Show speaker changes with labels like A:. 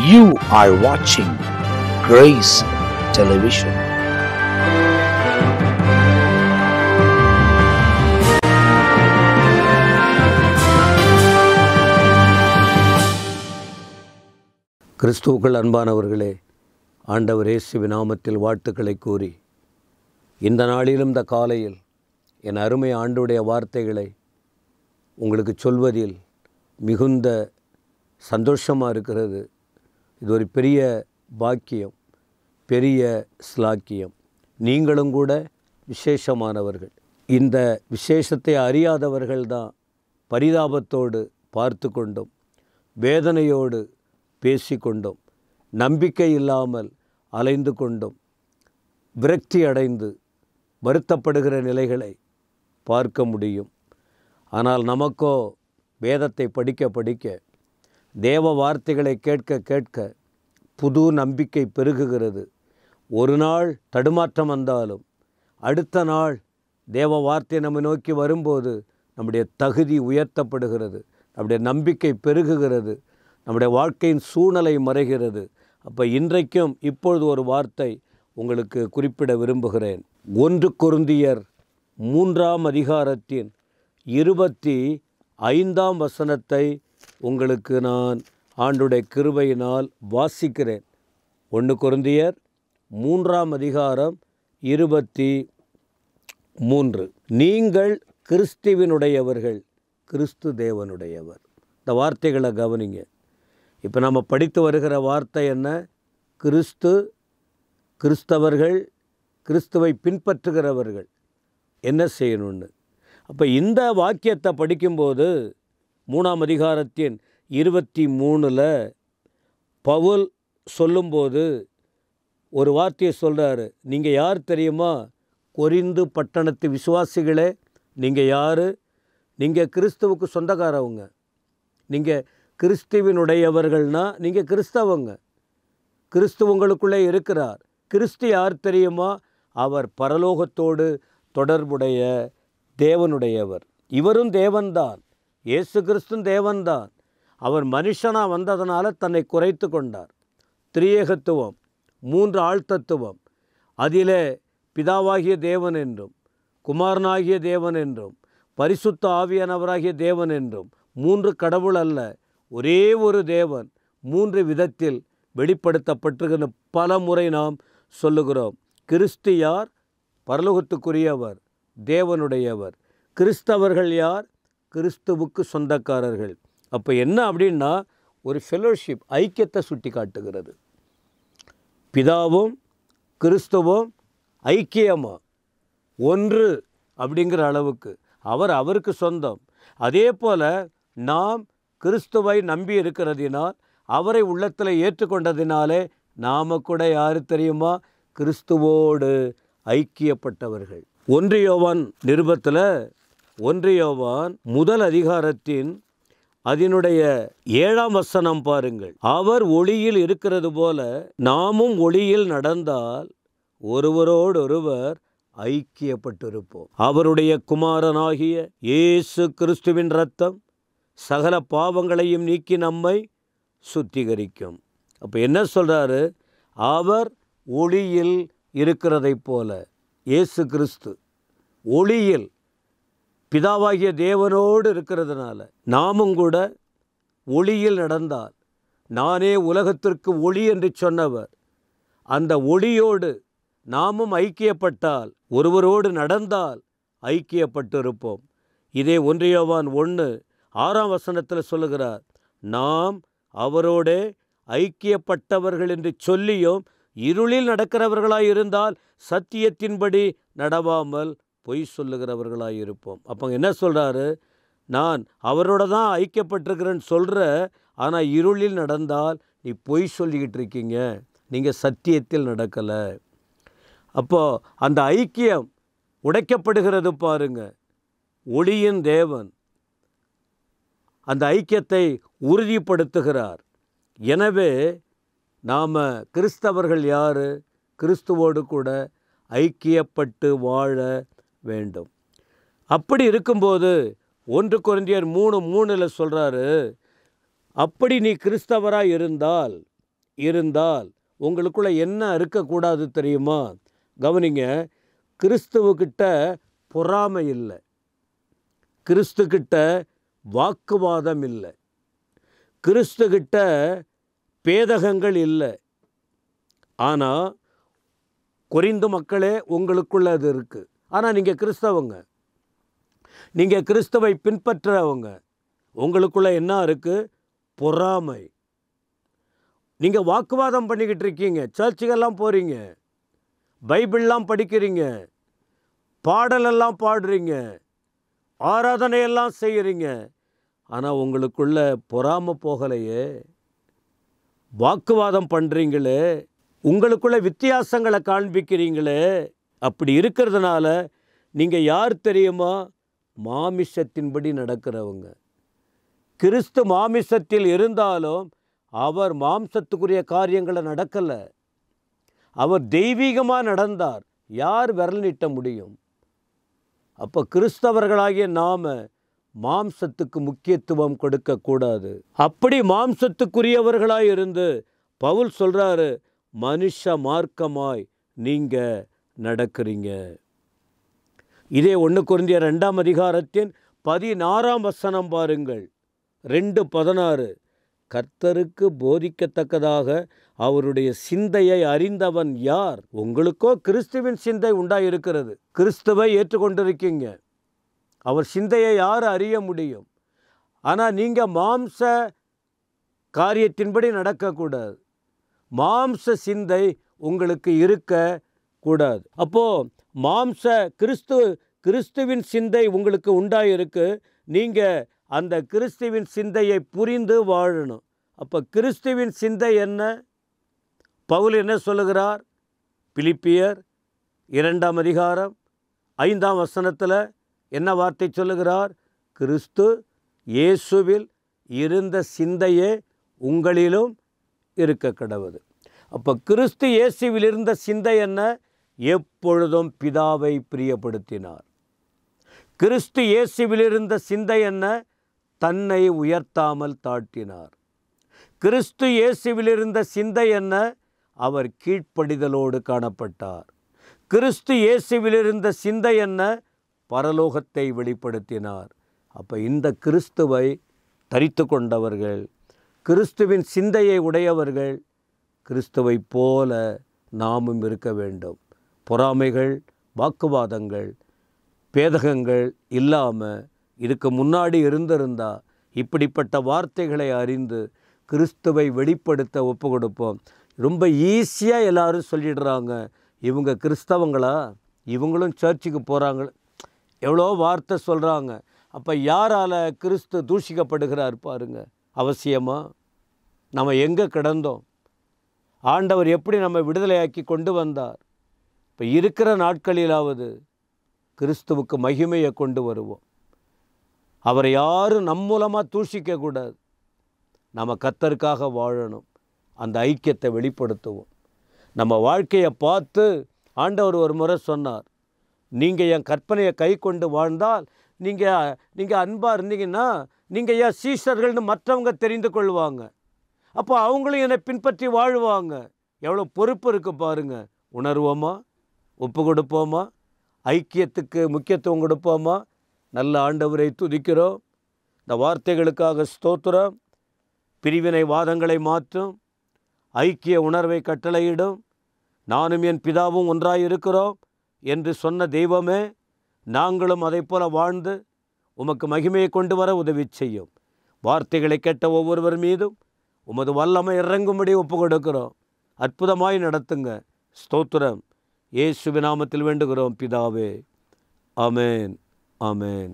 A: You are watching Grace Television.
B: கிறிஸ்துவுக்குள் அன்பானவர்களே, ஆண்டவர் இயேசுவின் நாமத்தில் வாழ்த்துக்களை கூறி இந்த நாளிலும் இந்த காலையில் என் அருமை ஆண்டவருடைய வார்த்தைகளை உங்களுக்கு சொல்வதில் மிகுந்த சந்தோஷமாக இருக்கிறது. இது ஒரு பெரிய பாக்கியம், பெரிய ஸ்லாக்கியம். நீங்களும் கூட விசேஷமானவர்கள். இந்த விசேஷத்தை அறியாதவர்கள் தான் பரிதாபத்தோடு பார்த்து கொண்டும் வேதனையோடு பேசிக்கொண்டும் நம்பிக்கை இல்லாமல் அலைந்து கொண்டும் விரக்தி அடைந்து வருத்தப்படுகிற நிலைகளை பார்க்க முடியும். ஆனால் நமக்கோ வேதத்தை படிக்க படிக்க, தேவ வார்த்தைகளை கேட்க கேட்க புது நம்பிக்கை பெருகுகிறது. ஒரு நாள் தடுமாற்றம் வந்தாலும் அடுத்த நாள் தேவ வார்த்தை நம்ம நோக்கி வரும்போது நம்முடைய தகுதி உயர்த்தப்படுகிறது, நம்முடைய நம்பிக்கை பெருகுகிறது, நம்முடைய வாழ்க்கையின் சூழ்நிலை மறைகிறது. அப்போ இன்றைக்கும் இப்பொழுது ஒரு வார்த்தை உங்களுக்கு குறிப்பிட விரும்புகிறேன். 1 கொரிந்தியர் 3ஆம் அதிகாரத்தின் 25ஆம் வசனத்தை உங்களுக்கு நான் ஆண்டுடைய கிருபையினால் வாசிக்கிறேன். 1 கொரிந்தியர் 3ஆம் அதிகாரம் 23. நீங்கள் கிறிஸ்துவினுடையவர்கள், கிறிஸ்து தேவனுடையவர். இந்த வார்த்தைகளை கவனிங்க. இப்போ நம்ம படித்து வருகிற வார்த்தை என்ன? கிறிஸ்து, கிறிஸ்தவர்கள், கிறிஸ்துவை பின்பற்றுகிறவர்கள் என்ன செய்யணும்னு. அப்போ இந்த வாக்கியத்தை படிக்கும்போது 3ஆம் அதிகாரத்தின் 23ல் பவுல் சொல்லும்போது ஒரு வார்த்தையை சொல்கிறாரு. நீங்கள் யார் தெரியுமா? கொரிந்து பட்டணத்து விசுவாசிகளே, நீங்கள் யார்? நீங்கள் கிறிஸ்துவுக்கு சொந்தக்காரவங்க. நீங்கள் கிறிஸ்துவினுடையவர்கள்னால் நீங்கள் கிறிஸ்தவங்க. கிறிஸ்து உங்களுக்குள்ளே இருக்கிறார். கிறிஸ்து யார் தெரியுமா? அவர் பரலோகத்தோடு தொடர்புடைய தேவனுடையவர். இவரும் தேவன்தான், இயேசு கிறிஸ்துவும் தேவன்தான். அவர் மனுஷனாக வந்ததனால தன்னை குறைத்து கொண்டார். திரியேகத்துவம், 3 ஆழ்த்தத்துவம், அதிலே பிதாவாகிய தேவன் என்றும் குமாரனாகிய தேவன் என்றும் பரிசுத்த ஆவியானவராகிய தேவன் என்றும் 3 கடவுள் அல்ல, ஒரே ஒரு தேவன் 3 விதத்தில் வெளிப்படுத்தப்பட்டிருக்கிற பல முறை நாம் சொல்லுகிறோம். கிறிஸ்து யார்? பரலோகத்துக்குரியவர், தேவனுடையவர். கிறிஸ்தவர்கள் யார்? கிறிஸ்துவுக்கு சொந்தக்காரர்கள். அப்போ என்ன அப்படின்னா, ஒரு ஃபெலோஷிப், ஐக்கியத்தை சுட்டி காட்டுகிறது. பிதாவும் கிறிஸ்துவும் ஐக்கியமாக ஒன்று அப்படிங்கிற அளவுக்கு அவருக்கு சொந்தம். அதே போல் நாம் கிறிஸ்துவை நம்பி இருக்கிறதினால், அவரை உள்ளத்தில் ஏற்றுக்கொண்டதினாலே நாம் கூட யார் தெரியுமா? கிறிஸ்துவோடு ஐக்கியப்பட்டவர்கள். 1 யோவான் நிருபத்தில் 1 யோவான் 1 அதிகாரத்தின் அதனுடைய 7ஆம் வசனம் பாருங்கள். அவர் ஒளியில் இருக்கிறது போல நாமும் ஒளியில் நடந்தால் ஒருவரோடொருவர் ஐக்கியப்பட்டிருப்போம். அவருடைய குமாரனாகிய இயேசு கிறிஸ்துவின் இரத்தம் சகல பாவங்களையும் நீக்கி நம்மை சுத்திகரிக்கும். அப்போ என்ன சொல்கிறாரு? அவர் ஒளியில் இருக்கிறதை போல, இயேசு கிறிஸ்து ஒளியில் பிதாவாகிய தேவனோடு இருக்கிறதுனால நாமும் கூட ஒளியில் நடந்தால், நானே உலகத்திற்கு ஒளி என்று சொன்னவர், அந்த ஒளியோடு நாமும் ஐக்கியப்பட்டால், ஒருவரோடு நடந்தால் ஐக்கியப்பட்டிருப்போம். இதே 1 யோவான் 1:6 வசனத்தில் சொல்லுகிறார், நாம் அவரோடே ஐக்கியப்பட்டவர்கள் என்று சொல்லியும் இருளில் நடக்கிறவர்களாய் இருந்தால் சத்தியத்தின்படி நடவாமல் பொய் சொல்லுகிறவர்களாய் இருப்போம். அப்போ என்ன சொல்கிறாரு? நான் அவரோட தான் ஐக்கியப்பட்டிருக்கிறேன்னு சொல்கிற, ஆனால் இருளில் நடந்தால் நீ பொய் சொல்லிக்கிட்டு இருக்கீங்க, நீங்கள் சத்தியத்தில் நடக்கலை. அப்போது அந்த ஐக்கியம் உடைக்கப்படுகிறது பாருங்க. ஒளியின் தேவன் அந்த ஐக்கியத்தை உறுதிப்படுத்துகிறார். எனவே நாம் கிறிஸ்தவர்கள் யார்? கிறிஸ்துவோடு கூட ஐக்கியப்பட்டு வாழ வேண்டும். அப்படி இருக்கும்போது 1 கொரிந்தியர் 3:3 சொல்கிறாரு, அப்படி நீ கிறிஸ்தவராக இருந்தால் இருந்தால் உங்களுக்குள்ள என்ன இருக்கக்கூடாது தெரியுமா? கவனிங்க, கிறிஸ்துவுக்கிட்ட பொறாமை இல்லை, கிறிஸ்துக்கிட்ட வாக்குவாதம் இல்லை, கிறிஸ்துக்கிட்ட பேதகங்கள் இல்லை. ஆனால் கொரிந்து மக்களே, உங்களுக்குள்ள அது இருக்குது. ஆனால் நீங்கள் கிறிஸ்தவங்க, நீங்கள் கிறிஸ்துவை பின்பற்றுறவங்க. உங்களுக்குள்ள என்ன இருக்குது? பொறாமை. நீங்கள் வாக்குவாதம் பண்ணிக்கிட்டு இருக்கீங்க, சர்ச்சுக்கெல்லாம் போகிறீங்க, பைபிள்லாம் படிக்கிறீங்க, பாடலெல்லாம் பாடுறீங்க, ஆராதனையெல்லாம் செய்கிறீங்க. ஆனால் உங்களுக்குள்ள பொறாமை போகலையே, வாக்குவாதம் பண்ணுறீங்களே, உங்களுக்குள்ள வித்தியாசங்களை காண்பிக்கிறீங்களே. அப்படி இருக்கிறதுனால நீங்கள் யார் தெரியுமா? மாமிசத்தின்படி நடக்கிறவங்க. கிறிஸ்து மாமிசத்தில் இருந்தாலும் அவர் மாம்சத்துக்குரிய காரியங்களை நடக்கலை, அவர் தெய்வீகமாக நடந்தார். யார் விரல் நீட்ட முடியும்? அப்போ கிறிஸ்தவர்களாகிய நாம் மாம்சத்துக்கு முக்கியத்துவம் கொடுக்கக்கூடாது. அப்படி மாம்சத்துக்குரியவர்களாக இருந்து பவுல் சொல்கிறாரு, மனுஷ மார்க்கமாய் நீங்கள் நடக்கிறீங்க. இதே 1 கொரிந்தியர் 2ஆம் அதிகாரத்தின் 16ஆம் வசனம் பாருங்கள். 2:16, கர்த்தருக்கு போதிக்கத்தக்கதாக அவருடைய சிந்தையை அறிந்தவன் யார்? உங்களுக்கோ கிறிஸ்துவின் சிந்தை உண்டாயிருக்கிறது, கிறிஸ்துவை ஏற்றுக்கொண்டிருக்கீங்க. அவர் சிந்தையை யார் அறிய முடியும்? ஆனால் நீங்கள் மாம்ச காரியத்தின்படி நடக்கக்கூடாது, மாம்ச சிந்தை உங்களுக்கு இருக்கக்கூடாது. அப்போது கிறிஸ்துவின் சிந்தை உங்களுக்கு உண்டாயிருக்கு. நீங்கள் அந்த கிறிஸ்துவின் சிந்தையை புரிந்து வாழணும். அப்போ கிறிஸ்துவின் சிந்தை என்ன? பவுல் என்ன சொல்லுகிறார்? பிலிப்பியர் 2ஆம் அதிகாரம் 5ஆம் வசனத்தில் என்ன வார்த்தை சொல்லுகிறார்? கிறிஸ்து இயேசுவில் இருந்த சிந்தையே உங்களிலும் இருக்க கடவுது. அப்போ கிறிஸ்து இயேசுவில் இருந்த சிந்தை என்ன? எப்பொழுதும் பிதாவை பிரியப்படுத்தினார். கிறிஸ்து இயேசுவில் இருந்த சிந்தை என்ன? தன்னை உயர்த்தாமல் தாழ்த்தினார். கிறிஸ்து இயேசுவில் இருந்த சிந்தை என்ன? அவர் கீழ்ப்படிதலோடு காணப்பட்டார். கிறிஸ்து இயேசுவில் இருந்த சிந்தை என்ன? பரலோகத்தை வெளிப்படுத்தினார். அப்போ இந்த கிறிஸ்துவை தரித்து கொண்டவர்கள், கிறிஸ்துவின் சிந்தையை உடையவர்கள், கிறிஸ்துவை போல நாமும் இருக்க வேண்டும். பொறாமைகள், வாக்குவாதங்கள், பேதகங்கள் இல்லாமல் இதுக்கு முன்னாடி இருந்திருந்தா இப்படிப்பட்ட வார்த்தைகளை அறிந்து கிறிஸ்துவை வெளிப்படுத்த ஒப்பு கொடுப்போம். ரொம்ப ஈஸியாக எல்லாரும் சொல்லிடுறாங்க, இவங்க கிறிஸ்தவங்களா, இவங்களும் சர்ச்சுக்கு போகிறாங்க, எவ்வளோ வார்த்தை சொல்கிறாங்க. அப்போ யாரால் கிறிஸ்து தூஷிக்கப்படுகிறார் பாருங்க. அவசியமாக நம்ம எங்கே கிடந்தோம், ஆண்டவர் எப்படி நம்ம விடுதலையாக்கி கொண்டு வந்தார். இப்போ இருக்கிற நாட்களிலாவது கிறிஸ்துவுக்கு மகிமையை கொண்டு வருவோம். அவரை யாரும் நம் மூலமாக தூஷிக்கக்கூடாது. நம்ம கர்த்தருக்காக வாழணும், அந்த ஐக்கியத்தை வெளிப்படுத்துவோம். நம்ம வாழ்க்கையை பார்த்து ஆண்டவர் ஒரு முறை சொன்னார், நீங்கள் என் கற்பனையை கை கொண்டு வாழ்ந்தால், நீங்கள் அன்பாக இருந்தீங்கன்னா நீங்கள் ஏன் சீஷர்கள்னு மற்றவங்க தெரிந்து கொள்வாங்க. அப்போ அவங்களும் என்னை பின்பற்றி வாழ்வாங்க. எவ்வளோ பொறுப்பு இருக்குது பாருங்கள். உணர்வோமா? ஒப்பு கொடுப்போமா? ஐக்கியத்துக்கு முக்கியத்துவம் கொடுப்போமா? நல்ல ஆண்டவரை துதிக்கிறோம். இந்த வார்த்தைகளுக்காக ஸ்தோத்திரம். பிரிவினை வாதங்களை மாற்றும், ஐக்கிய உணர்வை கட்டளையிடும், நானும் என் பிதாவும் ஒன்றாய் இருக்கிறோம் என்று சொன்ன தெய்வமே, நாங்களும் அதை போல வாழ்ந்து உமக்கு மகிமையை கொண்டு வர உதவி செய்யும். வார்த்தைகளை கேட்ட ஒவ்வொருவர் மீதும் உமது வல்லமை இறங்கும்படி ஒப்பு கொடுக்கிறோம். அற்புதமாய் நடத்துங்க. ஸ்தோத்திரம். இயேசுவின் நாமத்தில் வேண்டுகிறோம் பிதாவே. ஆமென், ஆமென்.